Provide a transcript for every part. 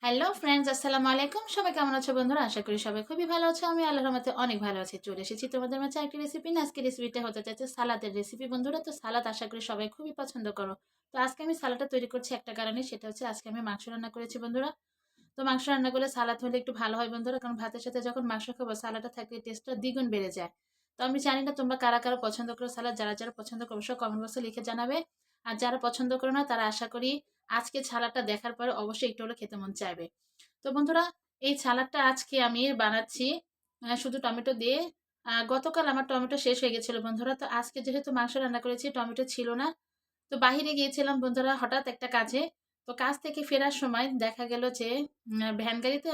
Hello friends, আসসালামু আলাইকুম। সবাই কেমন আছো বন্ধুরা? আশা করি সবাই খুবই ভালো আছো। আমি আল্লাহর রহমতে অনেক ভালো আছি। চলে এসেছি তোমাদের মাঝে একটি রেসিপি নিয়ে। আজকে রেসিপিটা হতে যাচ্ছে সালাদের রেসিপি বন্ধুরা। তো সালাদ আশা করি সবাই খুবই পছন্দ করো। তো আজকে আমি সালাদটা তৈরি করছি একটা কারণে, সেটা হচ্ছে আজকে আমি মাংস রান্না করেছি বন্ধুরা। তো মাংস রান্না করলে সালাদ হলে একটু ভালো হয় বন্ধুরা, কারণ ভাতের সাথে যখন মাংস খাবো সালাদটা থাকলে টেস্টটা দ্বিগুণ বেড়ে যায়। তো আমি জানি না তোমরা কারা কারা পছন্দ করো সালাদ। যারা যারা পছন্দ করো অবশ্যই কমেন্ট বক্সে লিখে জানাবে। আর যারা পছন্দ করো না তারা আশা করি আজকে সালাদটা দেখার পরে অবশ্যই একটু হলে খেতে মন চাইবে। তো বন্ধুরা, এই সালাদটা আজকে আমি বানাচ্ছি শুধু টমেটো দিয়ে। গতকাল আমার টমেটো শেষ হয়ে গেছিল বন্ধুরা। তো আজকে যেহেতু মাংস রান্না করেছি, টমেটো ছিল না। তো বাহিরে গিয়েছিলাম বন্ধুরা হঠাৎ একটা কাজে। তো কাজ থেকে ফেরার সময় দেখা গেল যে ভ্যান গাড়িতে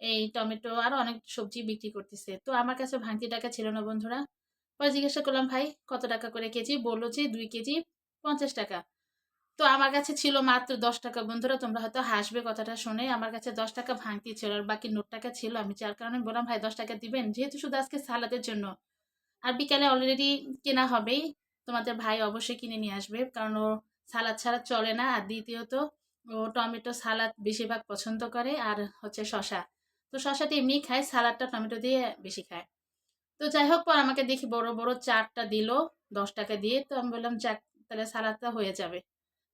এই টমেটো আর অনেক সবজি বিক্রি করতেছে। তো আমার কাছে ভাঙতি টাকা ছিল না বন্ধুরা। পরে জিজ্ঞাসা করলাম, ভাই কত টাকা করে কেজি? বললো যে 2 কেজি 50 টাকা। তো আমার কাছে ছিল মাত্র 10 টাকা বন্ধুরা। তোমরা হয়তো হাসবে কথাটা শুনে। আমার কাছে 10 টাকা ভাঙতি ছিল, আর বাকি নোট টাকা ছিল। আমি যার কারণে বললাম, ভাই 10 টাকা দিবেন, যেহেতু শুধু আজকে সালাদের জন্য। আর বিকালে অলরেডি কেনা হবেই। তোমাদের ভাই অবশ্যই কিনে নিয়ে আসবে, কারণ ও সালাদ ছাড়া চলে না। আর দ্বিতীয়ত ও টমেটো সালাদ বেশিরভাগ পছন্দ করে, আর হচ্ছে শশা। তো শশাটা এমনি খায়, সালাদটা টমেটো দিয়ে বেশি খায়। তো যাই হোক, পর আমাকে দেখি বড় বড় চারটা দিল 10 টাকা দিয়ে। তো আমি বললাম, যাক, তাহলে সালাদটা হয়ে যাবে।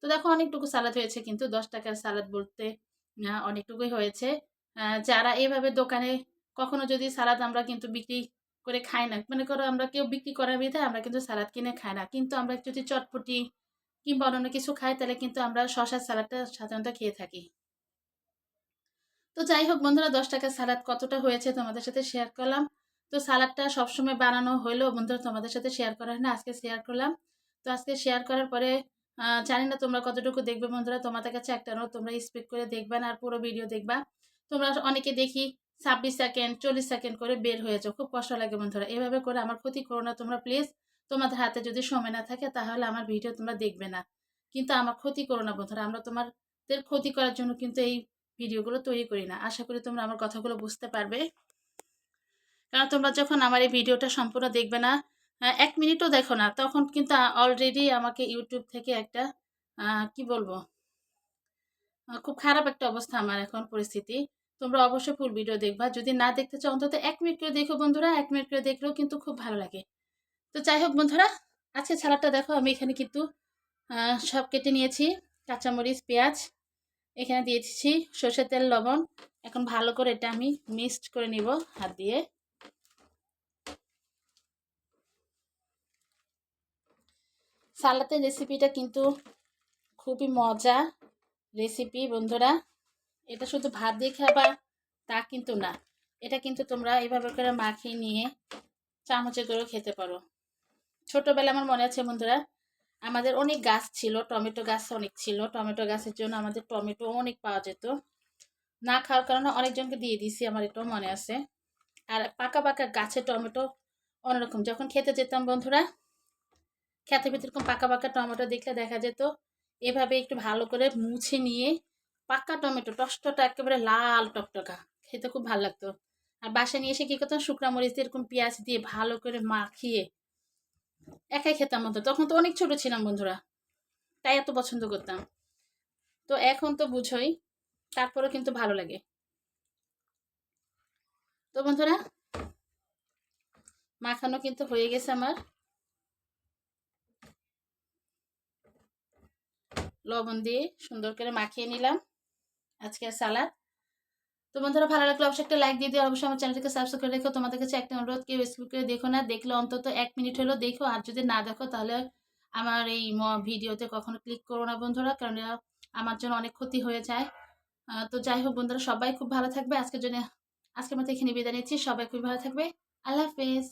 তো দেখো অনেকটুকু সালাদ হয়েছে, কিন্তু 10 টাকার সালাদ বলতে অনেকটুকুই হয়েছে। যারা এভাবে দোকানে কখনো যদি সালাদ আমরা কিন্তু বিক্রি করে খাই না, মনে করো আমরা কেউ বিক্রি করার বিধায় আমরা কিন্তু সালাদ কিনে খাই না, কিন্তু আমরা যদি চটপটি কিংবা অন্য কিছু খাই তাহলে কিন্তু আমরা শশার সালাদটা সাধারণত খেয়ে থাকি। তো যাই হোক বন্ধুরা, 10 টাকার সালাদ কতটা হয়েছে তোমাদের সাথে শেয়ার করলাম। তো সালাদটা সবসময় বানানো হলেও বন্ধুরা তোমাদের সাথে শেয়ার করা হয় না, আজকে শেয়ার করলাম। তো আজকে শেয়ার করার পরে জানি না তোমরা কতটুকু দেখবে বন্ধুরা। তোমাদের কাছে একটা নোট, তোমরা স্পিড করে দেখবা না, আর পুরো ভিডিও দেখবা। তোমরা অনেকে দেখি 26 সেকেন্ড 40 সেকেন্ড করে বের হয়ে যাও, খুব কষ্ট লাগে বন্ধুরা। এভাবে করে আমার ক্ষতি করো না তোমরা প্লিজ। তোমাদের হাতে যদি সময় না থাকে তাহলে আমার ভিডিও তোমরা দেখবে না, কিন্তু আমার ক্ষতি করো না বন্ধুরা। আমরা তোমাদের ক্ষতি করার জন্য কিন্তু এই ভিডিওগুলো তৈরি করি না। আশা করি তোমরা আমার কথাগুলো বুঝতে পারবে, কারণ তোমরা যখন আমার এই ভিডিওটা সম্পূর্ণ দেখবে না, 1 মিনিটও দেখো না, তখন কিন্তু অলরেডি আমাকে ইউটিউব থেকে একটা কি বলবো, খুব খারাপ একটা অবস্থা আমার এখন পরিস্থিতি। তোমরা অবশ্যই ফুল ভিডিও দেখবা। যদি না দেখতে চাও অন্তত 1 মিনিট করে দেখো বন্ধুরা। 1 মিনিট করে দেখলেও কিন্তু খুব ভালো লাগে। তো যাই হোক বন্ধুরা, আজকে সালাদটা দেখো আমি এখানে কিন্তু সব কেটে নিয়েছি। কাঁচামরিচ, পেঁয়াজ এখানে দিয়ে দিচ্ছি, সরষের তেল, লবণ। এখন ভালো করে এটা আমি মিক্সড করে নিব হাত দিয়ে। সালাদের রেসিপিটা কিন্তু খুবই মজা রেসিপি বন্ধুরা। এটা শুধু ভাত দিয়ে খাবা তা কিন্তু না, এটা কিন্তু তোমরা এভাবে করে মাখিয়ে নিয়ে চামচে করে খেতে পারো। ছোটবেলা আমার মনে আছে বন্ধুরা, আমাদের অনেক গাছ ছিল, টমেটো গাছ অনেক ছিল। টমেটো গাছের জন্য আমাদের টমেটো অনেক পাওয়া যেত। না খাওয়ার কারণে অনেকজনকে দিয়ে দিছি, আমার এটাও মনে আছে। আর পাকা পাকা গাছের টমেটো অন্যরকম। যখন খেতে যেতাম বন্ধুরা, খেতের ভিতরে এরকম পাকা পাকা টমেটো দেখলে দেখা যেত এভাবে একটু ভালো করে মুছে নিয়ে, পাকা টমেটো টসটটা একেবারে লাল টকটকা, খেতে খুব ভালো লাগতো। আর বাসায় নিয়ে এসে কি করতাম, শুকনা মরিচ দিয়ে এরকম পেঁয়াজ দিয়ে ভালো করে মাখিয়ে একাই খেতাম মতো। তখন তো অনেক ছোট ছিলাম বন্ধুরা, তাই এত পছন্দ করতাম। তো এখন তো বুঝোই, তারপরেও কিন্তু ভালো লাগে। তো বন্ধুরা, মাখানো কিন্তু হয়ে গেছে আমার। লবণ দিয়ে সুন্দর করে মাখিয়ে নিলাম আজকের সালাদ। তো বন্ধুরা, ভালো লাগলে অবশ্যই একটা লাইক দিয়ে দিও। অবশ্যই আমার চ্যানেলটাকে সাবস্ক্রাইব করে রেখো। তোমাদের কাছে একটা অনুরোধ, কেউ স্কিপ করে দেখো না, দেখলে অন্তত 1 মিনিট হলেও দেখো। আর যদি না দেখো তাহলে আমার এই ভিডিওতে কখনো ক্লিক করো না বন্ধুরা, কারণ আমার জন্য অনেক ক্ষতি হয়ে যায়। তো যাই হোক বন্ধুরা, সবাই খুব ভালো থাকবে। আজকের মতো এখানে বিদায় নিচ্ছি। সবাই খুব ভালো থাকবে। আল্লাহ হাফেজ।